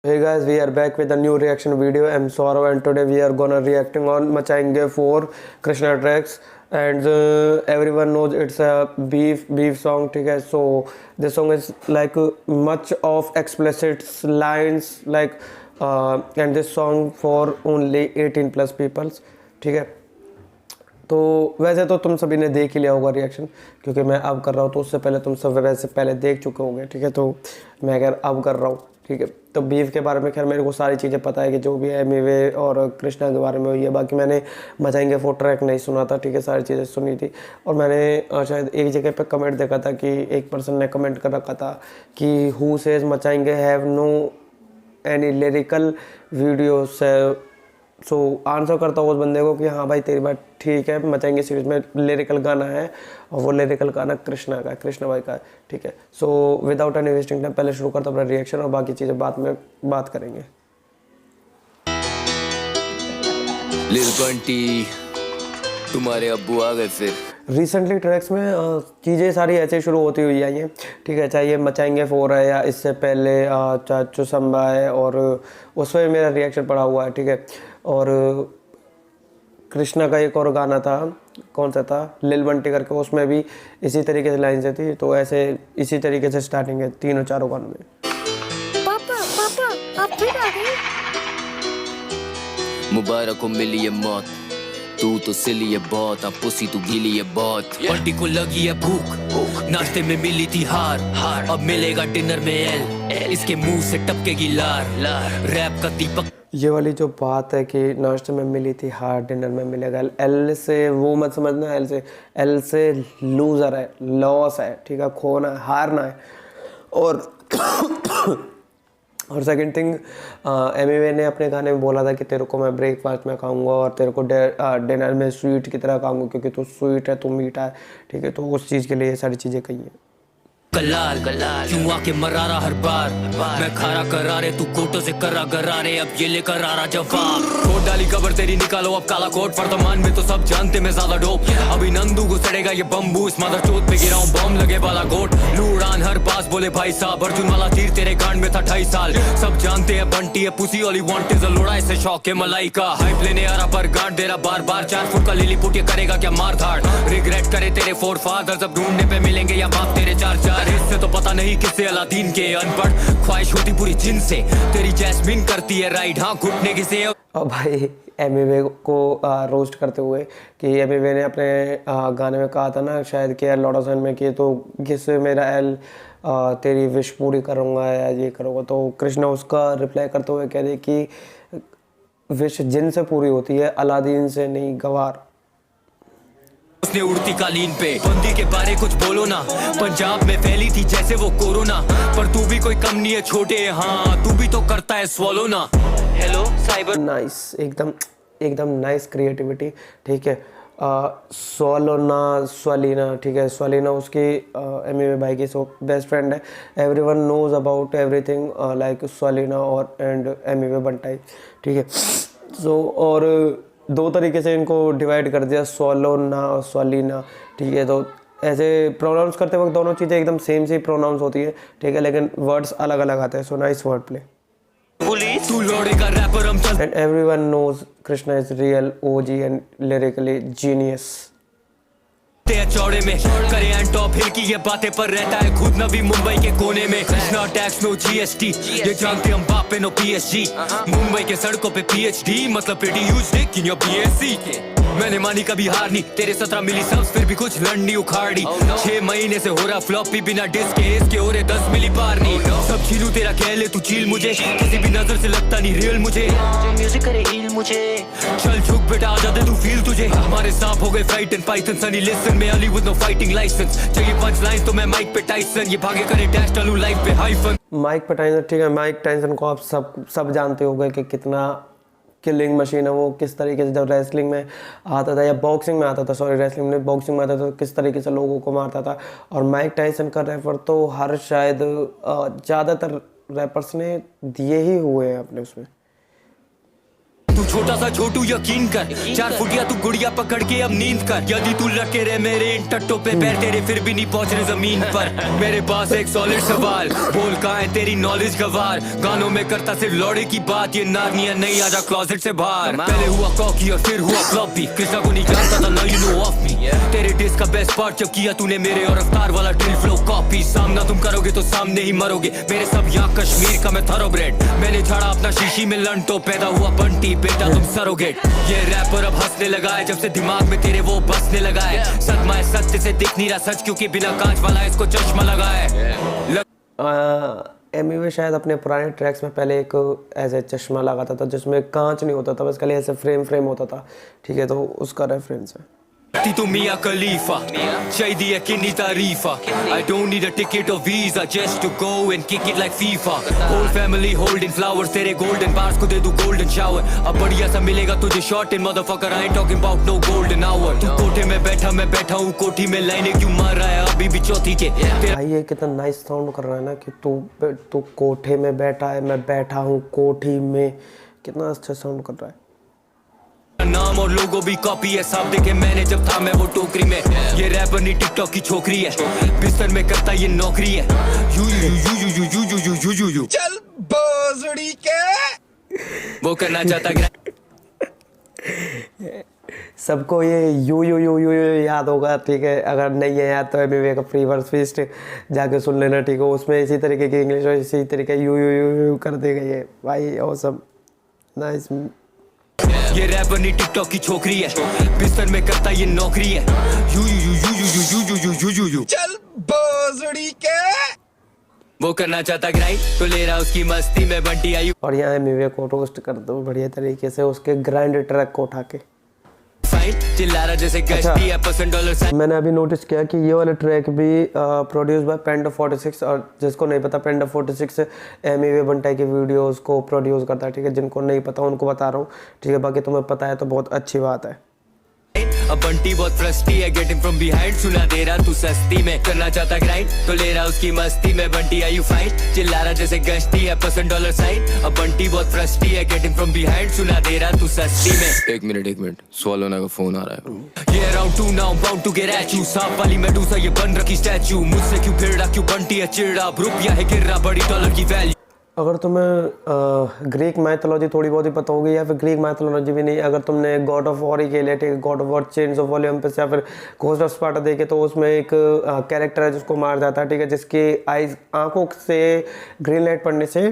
Hey guys, we are back with a new reaction video. I'm Saurav and today we are gonna reacting on Machayenge 4 Krishna tracks and everyone knows it's a beef song. Okay, so this song is like much of explicit lines like and this song for only 18 plus peoples. ठीक है, तो वैसे तो तुम सभी ने देख ही लिया होगा रिएक्शन, क्योंकि मैं अब कर रहा हूँ तो उससे पहले तुम सब वैसे पहले देख चुके होंगे। ठीक है, तो मैं अगर अब कर रहा हूँ। ठीक है, तो बीफ के बारे में खैर मेरे को सारी चीज़ें पता है कि जो भी है मेवे और कृष्णा के बारे में हुई है। बाकी मैंने मचाएंगे 4 ट्रैक नहीं सुना था। ठीक है, सारी चीज़ें सुनी थी और मैंने शायद एक जगह पे कमेंट देखा था कि एक पर्सन ने कमेंट कर रखा था कि हु सेज मचाएंगे have no any lyrical videos. So answer करता हूँ उस बंदे को कि हाँ भाई तेरी बात ठीक है, मचाएंगे सीरीज में लिरिकल गाना है और वो लिरिकल गाना कृष्णा का है, कृष्णा भाई का है। ठीक है, so without any wasting time पहले शुरू करता हूँ अपना रिएक्शन और बाकी चीज़ें बाद में बात करेंगे। लिल बंटी तुम्हारे अब्बू आ गए फिर। रिसेंटली ट्रैक्स में चीज़ें सारी ऐसे शुरू होती हुई आई हैं। ठीक है, चाहे ये मचाएंगे 4 है या इससे पहले चुसम्बा है और उस पर मेरा रिएक्शन पड़ा हुआ है। ठीक है, और कृष्णा का एक और गाना था, कौन सा था, लिल बंटी करके, उसमें भी इसी तरीके से लाइन से थी। तो ऐसे इसी तरीके से स्टार्टिंग है तीनों चारों गानों में। पापा पापा आप फिर आ गए। मुबारक हो मिली है मौत, तू तो सिली है बहुत, अब पुसी तू गीली है बहुत। बंटी को लगी है भूख, नाश्ते में मिली थी हार, अब मिलेगा डिनर में एल, इसके मुंह से टपकेगी लार। रैप का दीपक ये वाली जो बात है कि नाश्ते में मिली थी हार, डिनर में मिलेगा एल से वो मत समझना, एल से लूज़र है, लॉस है। ठीक है, खोना है, हारना है। और सेकंड थिंग, एमिवे ने अपने गाने में बोला था कि तेरे को मैं ब्रेकफास्ट में खाऊंगा और तेरे को डिनर में स्वीट की तरह खाऊंगा, क्योंकि तू स्वीट है, तू मीठा है। ठीक है, तो उस चीज़ के लिए ये सारी चीज़ें कही हैं। कलाल क्यों आके मरारा हर बार, मैं खारा करारे तू कोटों से करा गरारे, अब ये लेकर आ रहा जवाब। कोट डाली कबर तेरी निकालो अब काला कोट, वर्तमान में तो सब जानते मैं ज्यादा डोप। अभी नंदू को सड़ेगा ये बम्बू, इस मदर चोट पे गिराऊं बम लगे वाला गोट। लूड़ान हर पास बोले भाई साहब, अर्जुन वाला तीर तेरे कांड में था 28 साल। सब जानते हैं बंटी है pussy, all he wants is a लोड़ा, इसे शौक है मलाई का। हाइप लेने आ रहा पर गांड दे रहा बार बार, 4 फुट का लिली पुट, ये करेगा क्या मार धाड़। रिग्रेट करे तेरे फोर फादर्स, अब ढूंढने पे मिलेंगे या बाप तेरे 4 इससे तो पता नहीं किससे अलादीन के अनपढ़, ख्वाहिश होती पूरी जिन से, तेरी जैस्मिन करती है राइड, हाँ घुटने की से। और भाई एमिवे को रोस्ट करते हुए कि एमिवे ने अपने गाने में कहा था ना शायद कि लॉडोसन में कि तो किस मेरा एल तेरी विश पूरी करूँगा या ये करूँगा, तो कृष्णा उसका रिप्लाई करते हुए कह दे कि विश जिन से पूरी होती है, अलादीन से नहीं, गवार। उसने उड़ती कालीन पे बंदी के बारे कुछ बोलो ना, पंजाब में फैली थी जैसे वो कोरोना, पर तू भी कोई कम नहीं है छोटे, हाँ तू भी तो करता है स्वॉलो ना। हेलो साइबर, नाइस, एकदम नाइस क्रिएटिविटी। ठीक है, स्वलोना स्वलीना, ठीक है, स्वलीना उसकी एमिवे भाई की बेस्ट फ्रेंड है। Everyone knows about everything like Swalina और एंड एमिवे बंटाई। ठीक है, सो और 2 तरीके से इनको डिवाइड कर दिया, स्वलोना और स्वलीना। ठीक है, तो ऐसे प्रोनाउंस करते वक्त दोनों चीज़ें एकदम सेम सी प्रोनाउंस होती है। ठीक है, लेकिन वर्ड्स अलग अलग आते हैं। So nice word play. तू लौड़ेगा रैपर हम चल, and everyone knows Krishna is real OG and lyrically genius. चौड़े में करे एंड टॉप हिल की ये बातें पर रहता है खुद नबी मुंबई के कोने में। कृष्णा टैक्स नो जीएसटी, ये जानते हम बाप पे नो पीएसजी। मुंबई के सड़कों पे पीएचडी मतलब pretty huge Dick in your BSc. मैंने मानी कभी हार नहीं, तेरे 17 मिली सब्स फिर भी कुछ लड़नी उखाड़ी। 6 महीने से हो रहा फ्लॉपी बिना डिस्क के, इसके हो रहे 10 मिली पार नहीं। सब छीनू तेरा कह ले तू चील, मुझे किसी भी नजर से लगता नहीं रियल मुझे। म्यूजिक करे हील मुझे, चल झुक बेटा आजा दे तू फील तुझे। हमारे सांप हो गए fight and python, Sunny listen में Ali with no fighting licence. चाहिए पंच लाइन तो मैं माइक पे टाइसन, ये भागे करे डैश डालूं लाइफ पे हाइफन। माइक पे टाइसन, ठीक है, माइक टाइसन को आप सब जानते होंगे कि कितना किलिंग मशीन है वो। किस तरीके से जब रेसलिंग में आता था या बॉक्सिंग में आता था, सॉरी रेसलिंग में, बॉक्सिंग में आता था, तो किस तरीके से लोगों को मारता था। और माइक टाइसन का रेफर तो हर शायद ज़्यादातर रैपर्स ने दिए ही हुए हैं अपने उसमें। छोटा सा छोटू यकीन कर, 4 फुटिया तू गुड़िया पकड़ के अब नींद कर। यदि तू लटके रहे मेरे इन टट्टों पे, पैर तेरे फिर भी नहीं पहुंच रहे जमीन पर। मेरे पास एक सॉलिड सवाल, बोल कहाँ है तेरी नॉलेज गवार। गानों में करता सिर्फ लौड़े की बात, ये नारनिया नहीं आजा क्लोजेट से बाहर। पहले हुआ कॉकी और फिर हुआ फ्लॉपी, कृष्णा को नहीं जानता था, now you know of me. तेरे डिस्क का बेस्ट पार्ट जब किया तूने मेरे और रफ्तार वाला ड्रिल फ्लो कॉपी। सामना तुम करोगे तो सामने ही मरोगे, मेरे सब यहाँ कश्मीर का मैं थॉरोब्रेड। मैंने झाड़ा अपना शीशी में लंटो, पैदा हुआ बंटी बेटा तुम सरोगेट। ये रैपर अब हंसने लगा है जब से दिमाग में तेरे वो बसने लगा है। सदमा है सत्य से दिख नहीं रहा सच, क्योंकि बिना कांच वाला इसको चश्मा लगा है। एमी वे शायद अपने पुराने ट्रैक्स में पहले एक ऐसे चश्मा लगाता था जिसमें कांच नहीं होता था, बस खाली ऐसे फ्रेम होता था, ठीक है, तो उसका रेफरेंस है। तू मिया खलीफा चाहिए है किन्नी तारीफा। I don't need a ticket or visa just to go and kick it like FIFA. Whole family holding flowers, तेरे golden bars को दे दूं golden shower। अब बढ़िया सा मिलेगा तुझे short in motherfucker, I ain't talking about no golden hour। तू कोठे में बैठा मैं बैठा हूँ कोठी में, लाइनें क्यों मार रहा है अभी भी चौथी के। भाई ये कितना नाइस साउंड कर रहा है ना कि तू कोठे में बैठा है मैं बैठा हूँ कोठी में, कितना अच्छा साउंड कर रहा है। नाम और लोगो भी कॉपी है, सब देखे मैंने जब था मैं वो टोकरी में। ये रैपर नहीं टिकटॉक की छोकरी है, बिस्तर में करता ये नौकरी है। You you you you you you you you you you चल बोजड़ी के वो करना चाहता। सबको ये यू याद होगा, ठीक है, अगर नहीं है याद तो एमी वे का फ्री वर्स फीस्ट जाके सुन लेना, ठीक है, उसमें इसी तरीके की इंग्लिश और इसी तरीके यू कर दी गई है भाई। Awesome nice. ये रैपर नहीं टिकटॉक की छोकरी है, बिस्तर में करता ये नौकरी है। You you you you you you you you you you you चल बोजड़ी के वो करना चाहता ग्राइंड तो ले रहा उसकी मस्ती में बंटी आई। और यहाँ एमी वे को रोस्ट कर दो बढ़िया तरीके से उसके ग्राइंड ट्रैक को उठा के। चिल्ला रहा जैसे गश्ती है $% मैंने अभी नोटिस किया कि ये वाला ट्रैक भी प्रोड्यूस बाय पेंडा 46, और जिसको नहीं पता पेंडा 46 एमी वे बंटाई की वीडियोस को प्रोड्यूस करता है, ठीक है, जिनको नहीं पता उनको बता रहा हूँ, ठीक है, बाकी तुम्हें पता है तो बहुत अच्छी बात है। अब बंटी बहुत फ्रस्टी है, गेटिंग फ्रॉम बिहाइंड सुना दे रहा तू सस्ती में। करना चाहता ग्राइंड तो ले रहा उसकी मस्ती में, बंटी आर यू फाइन चिल्ला रहा जैसे गश्ती है $$। अब बंटी बहुत फ्रस्टी है, गेटिंग फ्रॉम बिहाइंड सुना दे रहा तू सस्ती में। एक मिनट स्वालोना का फोन आ रहा है। ये round 2 now bound to get at you, सांप वाली मेडूसा ये बन रखी स्टैचू, मुझसे क्यों फिर रहा क्यों बंटी है चिड़ा, रुपया है गिर रहा बड़ी डॉलर की वैल्यू। अगर तुम्हें ग्रीक मैथोलॉजी थोड़ी बहुत ही पता होगी, या फिर ग्रीक मैथोलॉजी भी नहीं, अगर तुमने गॉड ऑफ वॉर ही खेले, ठीक है, God of war chains of Olympus या फिर घोस्ट ऑफ स्पार्टा देखे, तो उसमें एक कैरेक्टर है जिसको मार जाता है, ठीक है, जिसकी आइज आंखों से ग्रीन लाइट पड़ने से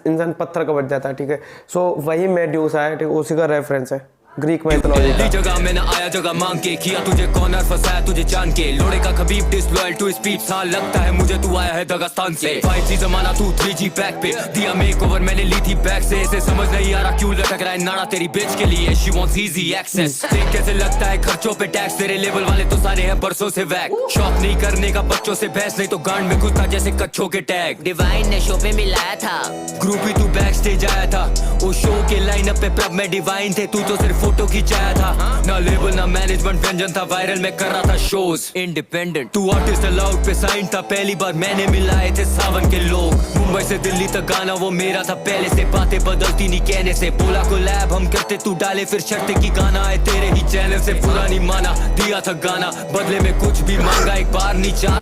इंसान पत्थर का बच जाता है, ठीक है, सो वही मेड्यूसा है, ठीक है, उसी का रेफरेंस है ग्रीक मैथोलॉजी का। जगह में ना आया जगह मांग के, किया तुझे कॉर्नर फंसाया तुझे जान के, लोड़े का खबीब डिसलॉयल टू स्पीड सा लगता है मुझे तू आया है दगास्तान से। 5G जमाना तू 3G पैक पे दिया मेकओवर मैंने ली थी बैक से, इसे समझ नहीं आ रहा क्यों लटक रहा है नाड़ा तेरी बेच के लिए, शी वांट्स इजी एक्सेस। देख कैसे लगता है खर्चों पे टैक्स, तेरे लेवल वाले तो सारे हैं परसों से वैक। शॉप नहीं करने का बच्चों से बहस, नहीं तो गांड में घुसता जैसे कच्छों के टैग। डिवाइन ने शो पे मिलाया था, ग्रुप ही तू बैक स्टेज आया था, वो शो के लाइनअप पे प्रब में डिवाइन थे, तू तो सिर्फ फोटो खिंचाया था। ना लेबल ना मैनेजमेंट व्यंजन था, वायरल में कर रहा था शोज इंडिपेंडेंट। तू आर्टिस्ट अलाउड पे साइन था, पहली बार मैंने मिलाए थे सावन के लोग। मुंबई से दिल्ली तक गाना वो मेरा था पहले से, बातें बदलती नहीं कहने से, बोला को लैब हम करते तू डाले फिर शर्ते की गाना है तेरे ही चैनल से, पूरा नहीं माना दिया था गाना बदले में कुछ भी मांगा एक बार नहीं चाह।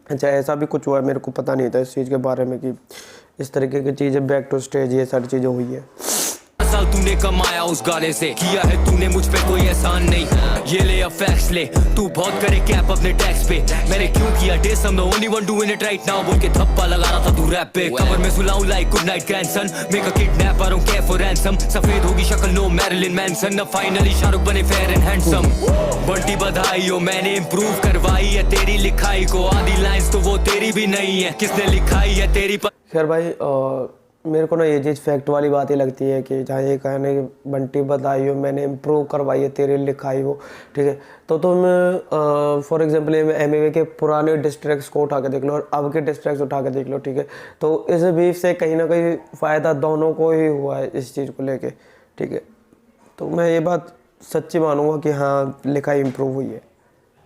अच्छा ऐसा भी कुछ हुआ है, मेरे को पता नहीं था इस चीज़ के बारे में कि इस तरीके की चीज़ें बैक टू स्टेज ये सारी चीज़ें हुई है। साल तूने कमाया उस गाने से, किया है तूने मुझ पे कोई एहसान नहीं, ये ले अब फैक्स ले, तू बहुत करे कैप अपने टैक्स पे, मैंने क्यों किया डेस हम the only one doing it right now बोल के थप्पा लगा रहा था तू रैप पे। कवर में सुलाऊं like good night grandson, make a kidnap I don't care for ransom, सफेद होगी शक्ल नो मैरिलिन मैनसन, अब फाइनली शाहरुख बने फेयर एंड हैंडसम। बंटी बधाई हो मैंने इंप्रूव करवाई है तेरी लिखाई को, आधी लाइंस तो वो तेरी भी नहीं है, किसने लिखाई है तेरी पर। खैर भाई मेरे को ना ये चीज़ फैक्ट वाली बात ही लगती है कि जहाँ ये कहने कि बंटी बधाई हो मैंने इम्प्रूव करवाई है तेरी लिखाई हो, ठीक है, तो तुम फॉर एग्जांपल एमएवे के पुराने डिस्ट्रैक्ट्स को उठा के देख लो और अब के डिस्ट्रैक्ट्स उठा के देख लो, ठीक है, तो इस बीफ से कहीं ना कहीं फ़ायदा दोनों को ही हुआ है इस चीज़ को लेके, ठीक है, तो मैं ये बात सच्ची मानूंगा कि हाँ लिखाई इम्प्रूव हुई है।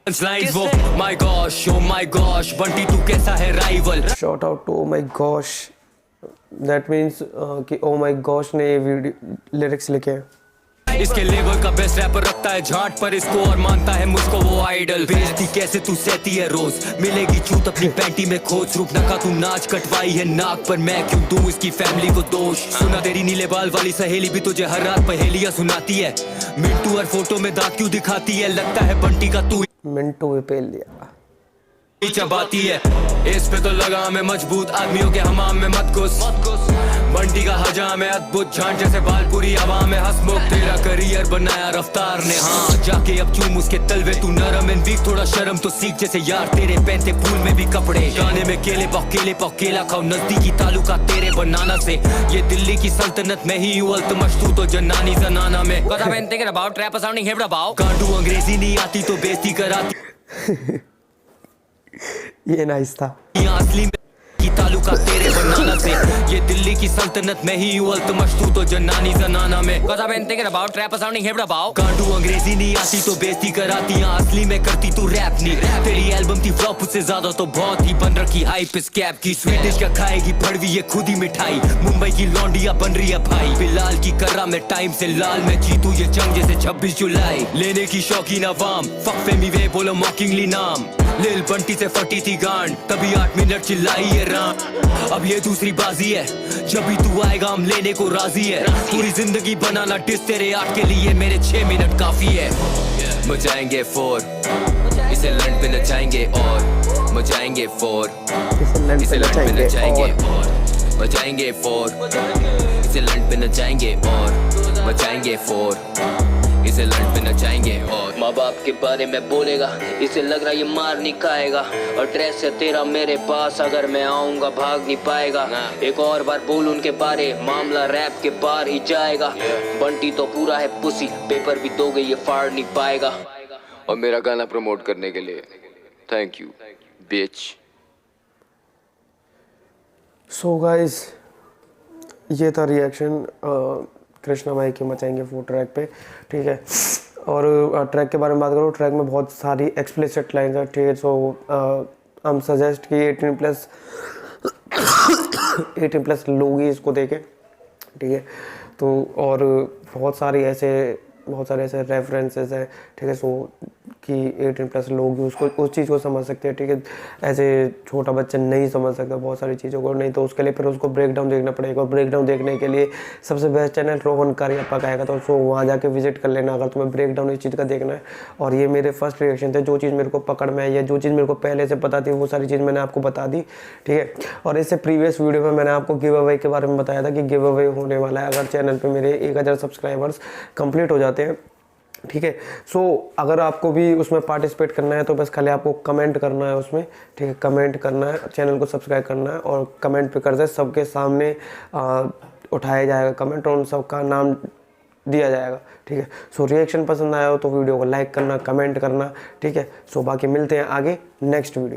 My gosh, oh my gosh, Bunty तू कैसा है rival. Shout out to my gosh that means कि ओ माई गॉश ने ये वीडियो लिरिक्स लिखे हैं। इसके लेवल का बेस्ट रैपर रखता है झाट पर इसको और मानता है मुझको वो आइडल। बेइज्जती कैसे तू सहती है रोज, मिलेगी चूत अपनी पैंटी में खोज। रुक नका तू नाच कटवाई है नाक पर, मैं क्यों दूं इसकी फैमिली को दोष। सुना तेरी नीले बाल वाली सहेली भी तुझे हर रात पहेलियां सुनाती है। मिंटू हर फोटो में दांत क्यों दिखाती है, लगता है बंटी का तू मिंटू भी पेल दिया चबाती है। इस पे तो लगा मैं मजबूत, आदमियों के हमाम में मत घुस। बंटी का हजाम है अद्भुत, झांझ जैसे बाल पूरी आवाम में हंसमुख। तेरा करियर बनाया रफ्तार ने, हाँ जाके अब चूम उसके तलवे। तू नरम एंड वीक, थोड़ा शर्म तो सीख। जैसे यार तेरे पहनते फूल में भी कपड़े, गाने में केले पाव केला खाओ। नजदीकी तालुका तेरे बनाना से, ये दिल्ली की सल्तनत में ही हूँ अल्तमश, तू तो जनानी जनाना में। Cause I've been thinking about rap sounding hip about। कांडू अंग्रेजी नहीं आती तो बेइज्जती कराती। ये नाइस था। असली में की तालुका तेरे बनाना से, ये दिल्ली की सल्तनत में ही हूँ अल्तमश, तू तो जनानी जनाना में। Cause I've been thinking about rap sounding hip about। कांडू अंग्रेजी नहीं आती तो बेइज्जती कराती, असली में करती तू रैप नहीं। तेरी एल्बम थी फ्लॉप, उससे ज्यादा तो बहुत ही बन रखी हाइप इस कैप की। स्वीडिश का खाएगी भड़वी ये खुद ही मिठाई, मुंबई की लौंडिया बन रही है भाई। बिलाल की कर्रा में टाइम से लाल में जीतू ये जंग जैसे 26 जुलाई। लेने की शौकीन अवाम, फक फेमी वे बोलो मॉकिंगली नाम। लिल बंटी से फटी थी गांड, तभी 8 मिनट चिल्लाई ये राम। अब ये दूसरी बाजी है, जब भी तू आएगा हम लेने को राजी है। पूरी जिंदगी बनाना डिस तेरे 8 के लिए, मेरे 6 मिनट काफी है। मचाएंगे 4, इसे लंड पे नचाएंगे और मचाएंगे 4, इसे लंड पे नचाएंगे और मचाएंगे 4, इसे लंड पे नचाएंगे और मचाएंगे 4, इसे लंड पे नचाएंगे। और माँ बाप के बारे में बोलेगा, इसे लग रहा ये मार नहीं खाएगा। और ड्रेस है तेरा मेरे पास, अगर मैं आऊंगा भाग नहीं पाएगा। एक और बार बोल उनके बारे, मामला रैप के बाहर ही जाएगा। बंटी तो पूरा है पुसी, पेपर भी दोगे ये फाड़ नहीं पाएगा। और मेरा गाना प्रमोट करने के लिए thank you beach. So guys, ये था रिएक्शन कृष्णा भाई के मचाएंगे 4 ट्रैक पे, ठीक है। और ट्रैक के बारे में बात करूँ, ट्रैक में बहुत सारी एक्सप्लिसिट लाइन्स हैं, ठीक है। सो हम सजेस्ट कि 18 प्लस लोग ही इसको देखें, ठीक है। तो और बहुत सारे ऐसे रेफरेंसेस हैं, ठीक है। सो कि 18 प्लस लोग ही उसको उस चीज़ को समझ सकते हैं, ठीक है। ऐसे छोटा बच्चा नहीं समझ सकता बहुत सारी चीज़ों को, नहीं तो उसके लिए फिर उसको ब्रेक डाउन देखना पड़ेगा। और ब्रेक डाउन देखने के लिए सबसे बेस्ट चैनल रोहन कारियप्पा का आएगा, तो सो वहाँ जाके विजिट कर लेना अगर तुम्हें ब्रेक डाउन इस चीज़ का देखना है। और ये मेरे फर्स्ट रिएक्शन थे, जो चीज़ मेरे को पकड़ में आई या जो चीज़ मेरे को पहले से पता थी वो सारी चीज़ मैंने आपको बता दी, ठीक है। और इससे प्रीवियस वीडियो में मैंने आपको गिव अवे के बारे में बताया था कि गिव अवे होने वाला है अगर चैनल पर मेरे 1000 सब्सक्राइबर्स कंप्लीट हो जाते हैं, ठीक है। सो अगर आपको भी उसमें पार्टिसिपेट करना है तो बस खाली आपको कमेंट करना है उसमें, ठीक है। कमेंट करना है, चैनल को सब्सक्राइब करना है और कमेंट पे कर दे, सबके सामने उठाया जाएगा कमेंट और उन सबका नाम दिया जाएगा, ठीक है। सो रिएक्शन पसंद आया हो तो वीडियो को लाइक करना, कमेंट करना, ठीक है। सो बाकी मिलते हैं आगे नेक्स्ट वीडियो।